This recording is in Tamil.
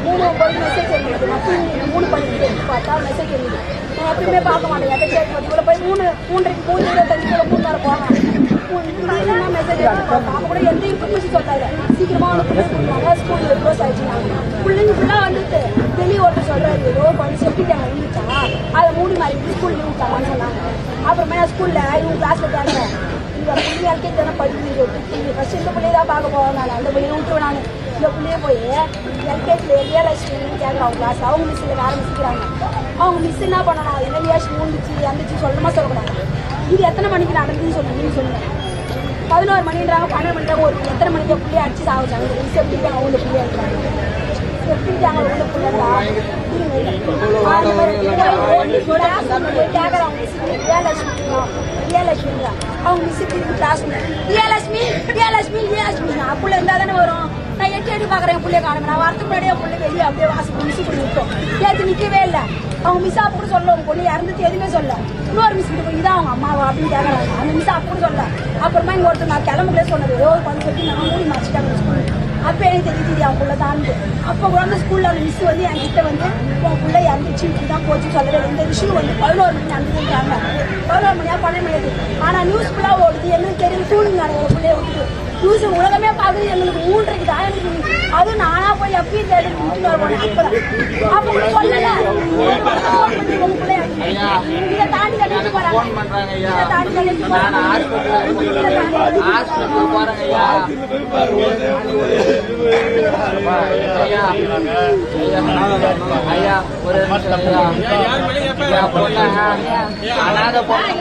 3:09 மெசேஜ் எழுதுது. நான் 3 படிச்சு பார்த்தா மெசேஜ் எழுதுது. நான் எப்பயுமே பார்க்க மாட்டேன். எதை கேட்க இவ்வளோ போய் 3:25 3 நேரம் போகலாம். மெசேஜ் அவங்க கூட எந்த இன்ஃபர்மேஷன் சொல்றாங்க. சீக்கிரமா வந்து பிள்ளை கொடுத்தாங்க. ஸ்கூல்ல க்ளோஸ் ஆயிடுச்சு. பிள்ளைங்க ஃபுல்லாக வந்துட்டு வெளியே ஒருத்தர் சொல்றாரு, ஏதோ கொஞ்சம் செப்டி டேங்க் இருந்துச்சா அதை மூடி மாதிரி ஸ்கூல் லீவ் விட்டாங்கன்னு சொன்னாங்க. அப்புறமே நான் ஸ்கூல்ல இவங்க கிளாஸ்ல கேட்குறேன், இந்த பிள்ளைங்க எல்கேஜி தானே படிக்கிறீங்க, ஃபர்ஸ்ட் இந்த பிள்ளைய தான் பார்க்க போவேன். நான் அந்த பிள்ளைய விட்டுருவேன். நான் இந்த பிள்ளைய போய் எல்கேஜில ரியலைஸ்மெண்ட் கேட்குறேன். அவங்க கிளாஸ் அவங்க மிஸ் இல்லை வேற மிஸ்க்கிறாங்க. அவங்க மிஸ் என்ன பண்ணணும், என்ன ரியாக்ஷன் மூந்துச்சு வந்துச்சு சொல்லணுமா சொல்லக்கூடாது. இது எத்தனை மணிக்கு நடந்துன்னு சொல்லி நீங்க சொல்லுங்க. 11 மணின்றாங்க, 12 மணிக்கு ஒரு எத்தனை மணிக்கு பிள்ளைய அடிச்சு சாவிச்சாங்க. செப்டிக்கு அவங்க பிள்ளையா இருக்காங்க. செப்டிக்காங்க உள்ள பிள்ளைங்களா கேட்கறாங்க. ரியலட்சுமி அவங்க மிஸ் கிளாஸ் ரியலட்சுமி அப்பள்ள இருந்தா தானே வரும். நான் எட்டி பாக்குறேன் பிள்ளைய காணுங்க. நான் வரத்துக்கு முன்னாடியே பிள்ளை வெளியே அப்படியே வாசல் மிஸ் பண்ணி நிற்கும். ஏற்று நிற்கவே இல்லை. அவங்க மிஸ் அப்படி சொல்ல உங்க பொண்ணு இறந்துட்டு எதுவுமே சொல்ல. இன்னொரு மிஸ் கிட்ட போய் இதான் அவங்க அம்மாவா அப்படின்னு கேட்கறாங்க. அந்த மிஸ் அப்படி சொல்ல. அப்புறமா இங்க ஒருத்தர் நான் கிளம்புலே சொன்னது ஏதோ வந்து சொல்லி நான் மூடி மாச்சிட்டாங்க ஸ்கூல். அப்ப எனக்கு தெரியுது அவங்க பிள்ளை தான். அப்ப கூட அந்த ஸ்கூல்ல அந்த மிஸ் வந்து என்கிட்ட வந்து உன் பிள்ளை இறந்துச்சு இப்படிதான் போச்சு சொல்லவே இந்த விஷயம் வந்து 11 மணி நடந்துருக்காங்க. 11 மணியா 12 மணி. ஆனா நியூஸ் ஃபுல்லா ஓடுது. எங்களுக்கு தெரியும் தூணுங்க பிள்ளைய விட்டுட்டு நியூஸ் உலகமே பார்க்குது. எங்களுக்கு 3:30 தான் எனக்கு. அதுவும் நானா போய் எப்பயும் தேடி அப்ப கூட சொல்லல. இதை தாண்டி கட்டிட்டு போறாங்க. இதை தாண்டி கட்டிட்டு போறாங்க. ஐயா ஒரு அனாதை பொண்ணு